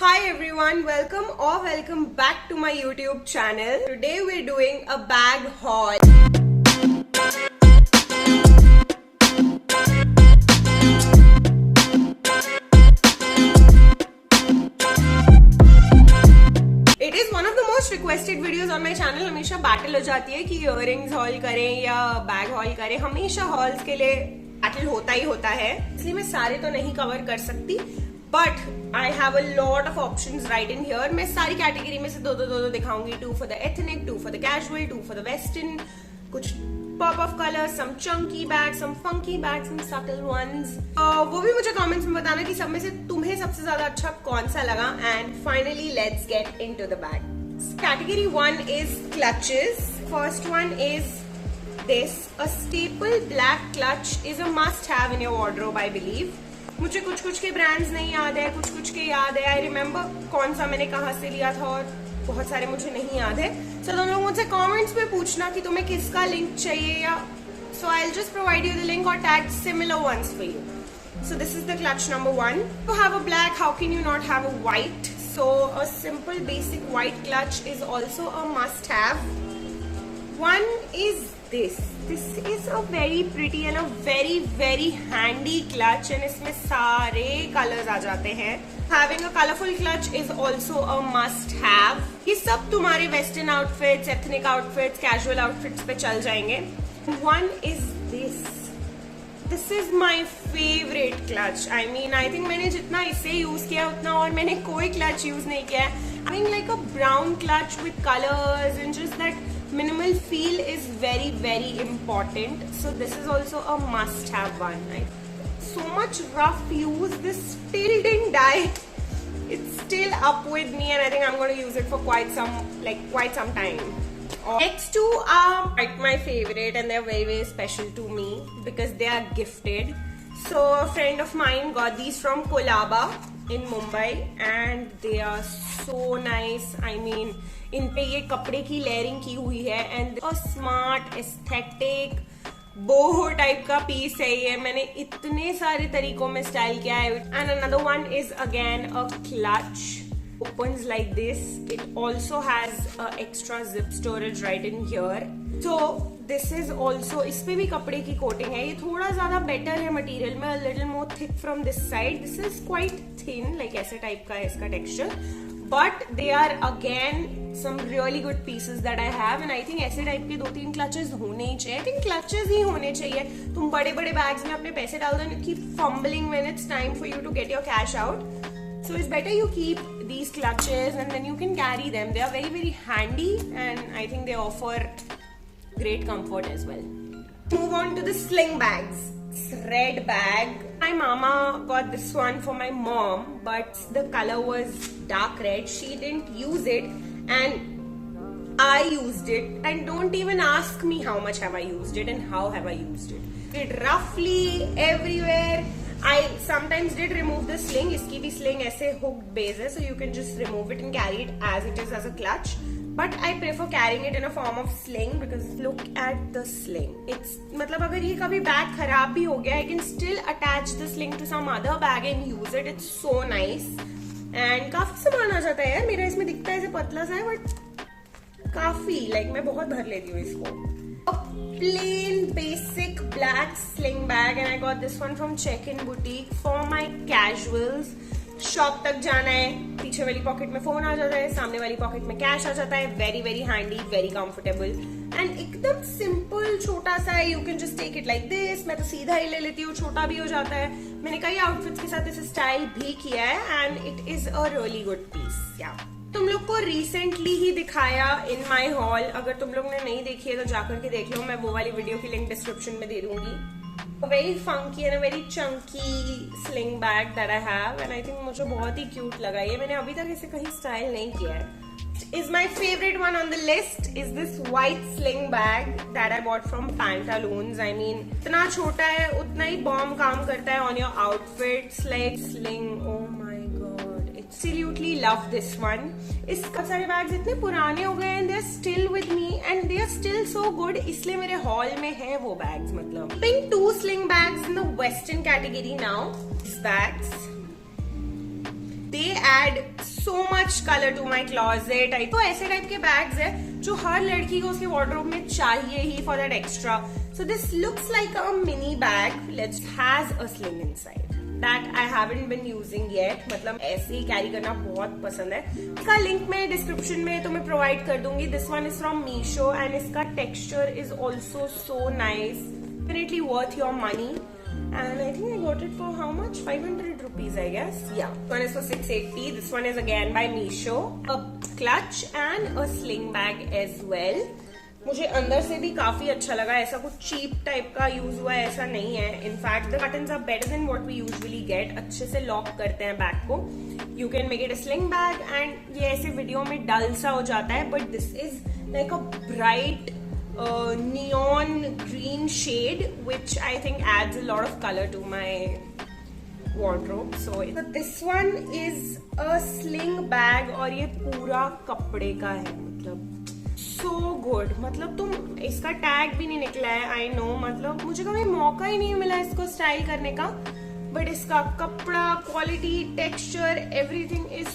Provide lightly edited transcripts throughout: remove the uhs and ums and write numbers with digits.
Hi everyone, welcome back to my YouTube channel. Today we're doing a bag haul. It is one of the most requested videos on my channel. हमेशा battle हो जाती है कि earrings hall करें या bag hall करें. हमेशा halls के लिए बैटल होता ही होता है, इसलिए मैं सारे तो नहीं कवर कर सकती. But I have a lot of options right in here. मैं सारी कैटेगरी में से दो दिखाऊंगी. 2 for the ethnic, 2 for the casual, 2 for the western. कुछ pop of colors, some chunky bags, some funky bags, some subtle ones. वो भी मुझे comments में बताना कि सब में से तुम्हें सबसे ज्यादा अच्छा कौन सा लगा. And finally, let's get into the bag. Category 1 is clutches. First one is this. A staple black clutch is a must-have in your wardrobe, I believe. मुझे कुछ के ब्रांड्स नहीं याद है, कुछ के याद है. आई रिमेम्बर कौन सा मैंने कहाँ से लिया था और बहुत सारे मुझे नहीं याद है. सो तुम लोग मुझसे कमेंट्स में पूछना कि तुम्हें किसका लिंक चाहिए या so I will just provide you the link और tag similar ones for you. So this is the clutch number 1. To have a black, how can you not have a white? So a simple basic white clutch is also a must have. One is this. This is a very pretty and a very handy clutch and इसमें सारे colors आ जाते हैं. Having a colorful clutch is also a must have. ये सब तुम्हारे western outfits, ethnic outfits, casual outfits पे चल जाएंगे. One is this. This is my favorite clutch. I mean, I think मैंने जितना इसे यूज किया उतना और मैंने कोई clutch यूज नहीं किया है. Having like a brown clutch with colors and just that minimal feel is very important. So this is also a must have one. Right? So much rough use, this still didn't die. It's still up with me and I think I'm going to use it for quite some time. Next two are my favorite and they're very special to me because they are gifted. So a friend of mine got these from Kolaba in Mumbai and they are so nice. I mean, इन पे ये कपड़े की layering की हुई है and smart aesthetic बोहो type का piece है ये. मैंने इतने सारे तरीकों में स्टाइल किया है. And another one is again a clutch. opens like this. It also has extra zip storage right in here. So this is also, इस पे भी कपड़े की कोटिंग है. ये थोड़ा ज्यादा बेटर है मटेरियल में. a little more thick from this side. This is quite thin, like ऐसे टाइप का है इसका texture. But they are again some really good pieces that I have and I think ऐसे टाइप के 2-3 clutches होने ही चाहिए. I think clutches ही होने चाहिए. तुम बड़े बैग्स में अपने पैसे डाल दो and keep fumbling when it's time for you to get your cash out. So it's better you keep these clutches and then you can carry them. They are very handy and I think they offer great comfort as well. Move on to the sling bags. Red bag. My mama got this one for my mom, but the color was dark red. She didn't use it and I used it. And don't even ask me how much have I used it and how have I used it. It roughly everywhere. I sometimes did remove the sling. इसकी भी sling ऐसे hooked base है, so you can just remove it and carry it as it is as a clutch. But I prefer carrying it in a form of sling because look at the sling. It's मतलब अगर ये कभी bag खराब भी हो गया, I can still attach the sling to some other bag and use it. It's so nice. And काफी सामान आ जाता है यार. मेरा इसमें दिखता है ऐसे पतला सा है, but काफी मैं बहुत भर लेती हूँ इसको. A plain basic black sling bag and I got this one from Check-in Boutique for my casuals. Shop तक जाना है, पीछे वाली पॉकेट में फोन आ जाता है, सामने वाली पॉकेट में कैश आ जाता है. Very handy, very comfortable and एकदम सिंपल छोटा सा है. You can just take it like this. मैं तो सीधा ही ले लेती हूँ, छोटा भी हो जाता है. मैंने कई आउटफिट्स के साथ इसे स्टाइल भी किया है and it is a really good piece. या तुम लोग को रिसेंटली ही दिखाया इन माई हॉल. अगर तुम लोग ने नहीं देखी है तो जाकर के देख लो. मैं वो वाली वीडियो की लिंक डिस्क्रिप्शन में दे दूंगी. A very funky and a very chunky sling bag that I have and I think मुझे बहुत ही cute लगा ये. मैंने अभी तक इसे कहीं स्टाइल नहीं किया है. Is my favorite one on the list is this white sling bag that I bought from Pantaloons. I mean इतना छोटा है उतना ही bomb काम करता है on your outfits like sling. Oh my god, absolutely love this one. इसका सारे bags इतने पुराने हो गए and they are still with me and they are still so good. इसलिए मेरे हॉल में है वो बैग्स. मतलब pink 2 sling bags in the western category now. These bags they add so much colour to my closet. तो ऐसे type के bags है जो हर लड़की को उसके वार्डरोब में चाहिए ही for that extra. So this looks like a mini bag, let's has a sling inside that I haven't been using yet. मतलब ऐसे ही कैरी करना बहुत पसंद है। इसका लिंक मैं डिस्क्रिप्शन में तुम्हें प्रोवाइड कर दूंगी। This one is from Meesho and इसका texture is also so nice, definitely worth your money, and I think I got it for how much? 500 rupees, I guess. Yeah, this one is for 680. This one is again by Meesho. A clutch and a sling bag as well. मुझे अंदर से भी काफी अच्छा लगा। ऐसा कुछ cheap type का यूज हुआ ऐसा नहीं है। In fact the buttons are better than what we usually get. अच्छे से लॉक करते हैं बैग को। You can make it a sling bag and ये ऐसे वीडियो में डल सा हो जाता है, but this is like a bright neon green shade which I think adds a lot of color to my wardrobe. So this one is a sling bag और ये पूरा कपड़े का है। मतलब so good, मतलब तुम इसका टैग भी नहीं निकला है। I know, मतलब मुझे कभी मौका ही नहीं मिला इसको स्टाइल करने का, बट इसका कपड़ा, quality, texture, everything is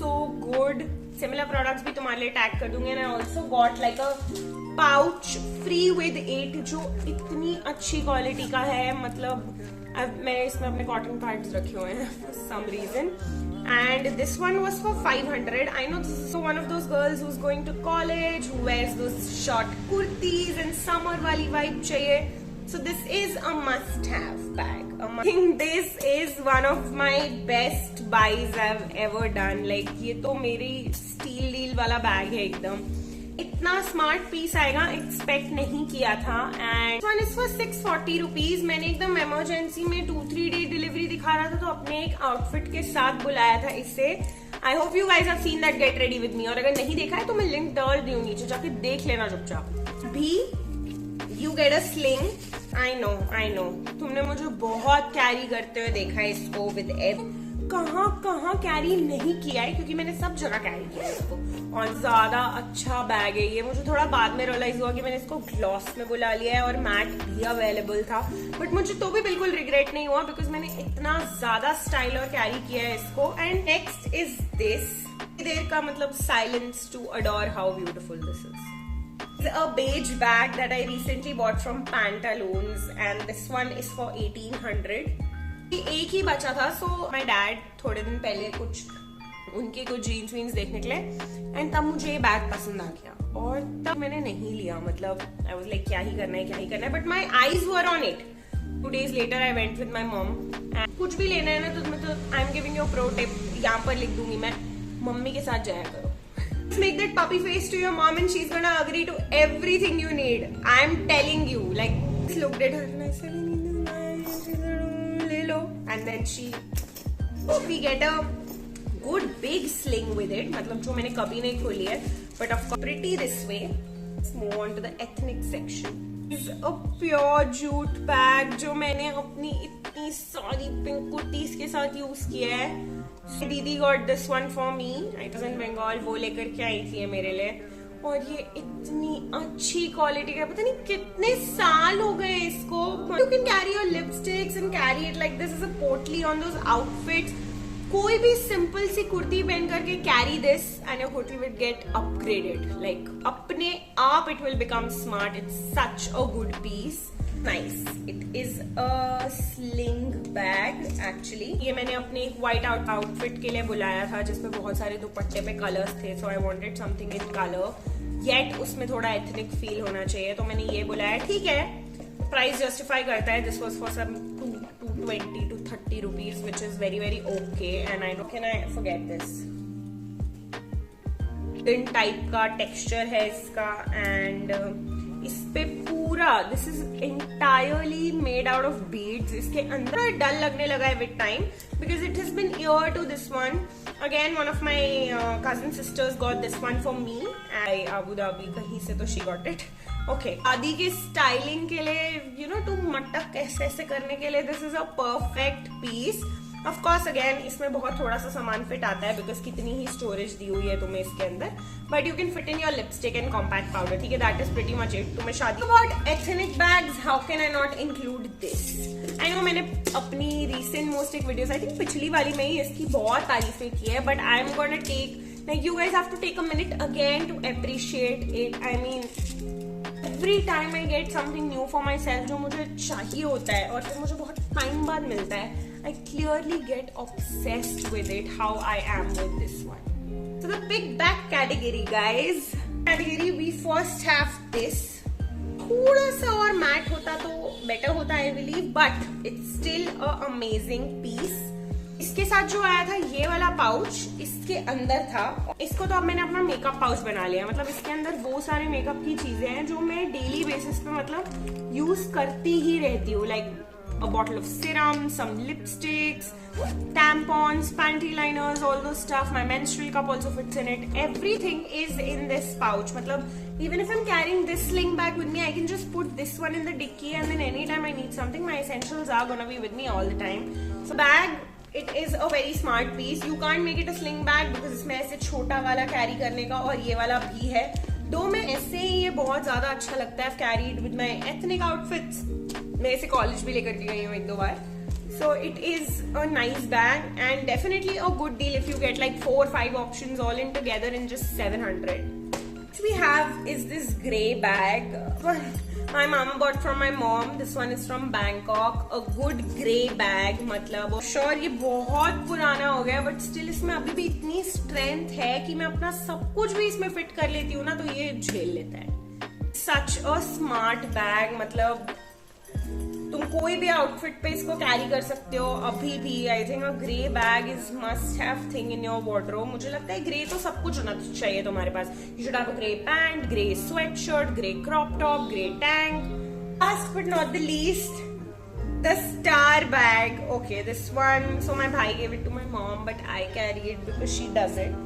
so good. Similar products भी तुम्हारे लिए टैग कर दूंगी। And I also got like a pouch free with 8 जो इतनी अच्छी क्वालिटी का है। मतलब मैं इसमें अपने कॉटन पैड्स रखे हुए हैं for some reason. And this one was for 500। I know this is one of those girls who is going to college, who wears those short kurtis and summer वाली वाइब चाहिए। So this is a must-have bag. I think this is one of my best buys I've ever done. Like ये तो मेरी steal deal वाला bag है एकदम। इतना smart piece आएगा एक्सपेक्ट नहीं किया था। And one is for 640 rupees. मैंने एकदम इमरजेंसी में 2-3 डे डिलीवरी दिखा रहा था तो अपने एक आउटफिट के साथ बुलाया था इसे। I hope you guys have seen that get ready with me. और अगर नहीं देखा है तो मैं लिंक डाल दी हूँ नीचे, जाके देख लेना चुपचाप। भी you get a sling. I know तुमने मुझे बहुत कैरी करते हुए देखा है इसको विद कहाँ कैरी नहीं किया है, क्योंकि मैंने सब जगह कैरी किया है इसको। और ज्यादा अच्छा बैग है ये। मुझे थोड़ा बाद में रियलाइज हुआ कि मैंने इसको ग्लॉस में बुला लिया है और मैट भी अवेलेबल था, बट मुझे तो भी बिल्कुल रिग्रेट नहीं हुआ बिकॉज मैंने इतना ज्यादा स्टाइल और कैरी किया है इसको। And next is this. There का मतलब silence to adore how beautiful this is. A beige bag that I recently bought from Pantaloons and this one is for 1800. एक ही बचा था, so my dad थोड़े दिन पहले उनके कुछ जीन्स वीन्स देखने के लिए एंड तब मुझे ये बैग पसंद आ गया और तब मैंने नहीं लिया। मतलब I was like क्या ही करना है, but my eyes were on it. 2 days later I went with my mom and कुछ भी लेना है ना तो मतलब I'm giving you a pro tip, यहाँ पर लिख दूंगी मैं, मम्मी के साथ जाया करो। Make that puppy face to your mom and she's gonna agree to everything you need. I'm telling you. Like, just looked at her and I said, I need this bag. And she said, Lilo. And then we get a good big sling with it. मतलब जो मैंने कभी नहीं खोली है, but of course pretty this way. Let's move on to the ethnic section. This is a pure jute bag जो मैंने अपनी इतनी सारी पिंक कुर्तीज के साथ यूज किया है। दीदी got this one for me, I was in Bengal, वो लेकर के आई थी मेरे लिए। और ये इतनी अच्छी क्वालिटी का, पता नहीं कितने साल हो गए इसको। You can carry your lipsticks and carry it like this is अ पोटली ऑन दोस आउटफिट्स। कोई भी सिंपल सी कुर्ती पहन करके carry this and your kurti will get upgraded. Like अपने आप it will become smart. It's such a good piece. Nice. It is a sling bag actually. ये मैंने अपने एक white outfit के लिए बुलाया था जिसमें बहुत सारे दुपट्टे पे कलर्स थे, so I wanted something in color. Yet उसमें थोड़ा ethnic feel होना चाहिए, तो मैंने ये बुलाया। ठीक है, प्राइस जस्टिफाई करता है। This was for some 220 to 30 rupees, which is very okay. And I know, can I forget this? Thin type का texture है इसका and इस पे पूरा this is entirely made out of beads. इसके अंदर डल लगने लगा है with time because it has been year to this one. Again one of my cousin sisters got this one for me I Abu Dhabi, कहीं से तो she got it. Okay, आदि के स्टाइलिंग के लिए, यू नो, टू मटक ऐसे करने के लिए this is a perfect piece. Of course again इसमें बहुत थोड़ा सा सामान फिट आता है बिकॉज कितनी ही स्टोरेज दी हुई है तुम्हें इसके अंदर, but you can fit in your lipstick and compact powder, ठीक है, that is pretty much it. तुम्हें शादी about ethnic bags, how can I not include this. I know मैंने अपनी रिसेंट मोस्ट एक वीडियोस, आई थिंक पिछली वाली में ही इसकी बहुत तारीफें की है, but I am gonna take like you guys have to take a minute again to appreciate it. I mean every time I get something new for myself जो मुझे चाहिए होता है और फिर मुझे बहुत टाइम बाद मिलता है, I clearly get obsessed with it, how I am with this one. So the big bag category guys, category we first have this. थोड़ा सा और मैट होता तो बेटर होता I believe, but it's still a amazing piece. इसके साथ जो आया था ये वाला पाउच इसके अंदर था, इसको तो अब मैंने अपना मेकअप पाउच बना लिया। मतलब इसके अंदर वो सारे मेकअप की चीजें हैं जो मैं डेली बेसिस पे मतलब यूज करती ही रहती हूँ, like a bottle of serum, some lipsticks, tampons, panty liners, all those stuff. My menstrual cup also fits in it. Everything is in this pouch. Matlab even if I'm carrying this sling bag with me, I can just put this one in the dicky and then anytime I need something, my essentials are gonna be with me all the time. So bag, it is a very smart piece. You can't make it a sling bag because इसमें ऐसे छोटा वाला carry करने का और ये वाला भी है। दो में ऐसे ही ये बहुत ज्यादा अच्छा लगता है। I've carried with my ethnic outfits. मैं इसे कॉलेज भी लेकर के गई हूँ एक दो बार। So it is a nice bag and definitely a good deal if you get like 4 or 5 options all in together in just 700. What we have is this grey bag. My mom bought from my mom. This one is from Bangkok. A good grey bag. मतलब sure ये बहुत पुराना हो गया but still इसमें अभी भी इतनी स्ट्रेंथ है कि मैं अपना सब कुछ भी इसमें फिट कर लेती हूँ ना, तो ये झेल लेता है। Such a smart bag, मतलब तुम कोई भी आउटफिट पे इसको कैरी कर सकते हो अभी भी। I think a grey bag is must have thing in your wardrobe. मुझे लगता है ग्रे तो सब कुछ होना चाहिए तुम्हारे पास। You should have a grey pant, grey sweatshirt, grey crop top, grey tank. Last but not the least, the star bag. Okay, this one, so my भाई gave it to my mom but I carry it because she does it.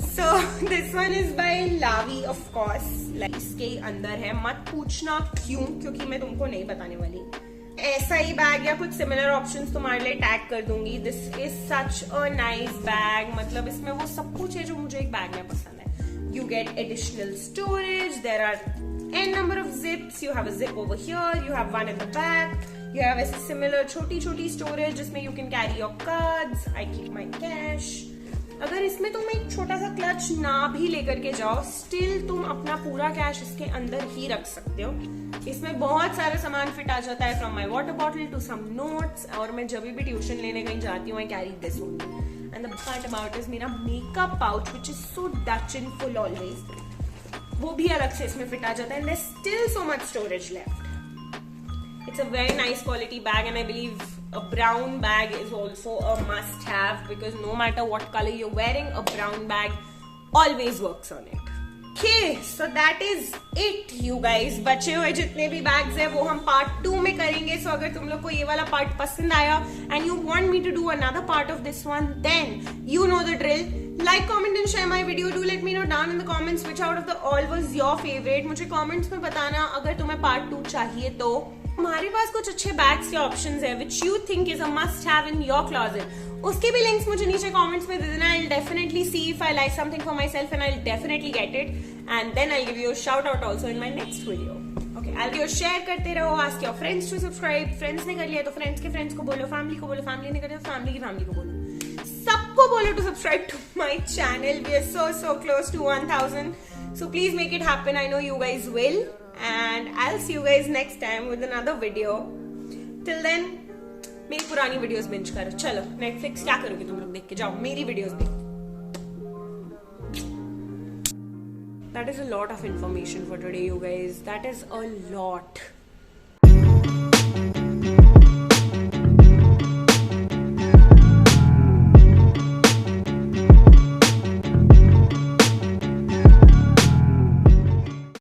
So this one is by Lavi of course. Like इसके अंदर है, मत पूछना क्यों, क्योंकि मैं तुमको नहीं बताने वाली। ऐसा ही बैग या कुछ सिमिलर ऑप्शंस तुम्हारे लिए टैग कर दूंगी। This is such a nice bag. मतलब इसमें वो सब कुछ है जो मुझे एक बैग में पसंद है। You get additional storage, there are n number of zips, you have a zip over here, you have one at the back, you have a similar छोटी छोटी स्टोरेज जिसमें you can carry your cards. I keep my cash. अगर इसमें तुम एक छोटा सा clutch ना भी लेकर के जाओ, स्टिल तुम अपना पूरा कैश इसके अंदर ही रख सकते हो। इसमें बहुत सारा सामान फिट आ जाता है, from my water bottle to some notes. और मैं जब भी ट्यूशन लेने कहीं जाती हूँ, I carry this only. And the part about is मेरा makeup pouch which is so dutch in full always, वो भी अलग से इसमें फिट आ जाता है। And there still so much storage left. It's a very nice quality bag and I believe a brown bag is also a must have because no matter what color you're wearing, a brown bag always works on it. Okay, so that is it you guys. बचे हुए जितने भी bags हैं वो हम part 2 में करेंगे। So अगर तुम लोग को ये वाला part पसंद आया and you want me to do another part of this one, then you know the drill. Like, comment and share my video. Do let me know down in the comments which out of the all was your favorite. मुझे comments में बताना अगर तुम्हें part 2 चाहिए तो। हमारे पास कुछ अच्छे बैग्स के ऑप्शंस है which you think is a must have in your closet. उसके भी लिंक्स मुझे नीचे कमेंट्स में दे देना। I'll definitely see if I like something for myself and I'll definitely get it and then I'll give you a shout out also in my next video. Okay, I'll give you share करते रहो, ask your friends to subscribe. Friends ने कर लिया तो friends के friends को बोलो, family को बोलो, फैमिली ने कर लिया तो फैमिली की फैमिली को बोलो, सबको बोलो to subscribe to my channel. We are so close to 1000. So please make it happen. I know you guys will. And I'll see you guys next time with another video. Till then, मेरी पुरानी videos binge करो। चलो Netflix क्या करोगे तुम लोग, देख के जाओ मेरी वीडियोस भी। That is a lot of information for today, you guys. That is a lot.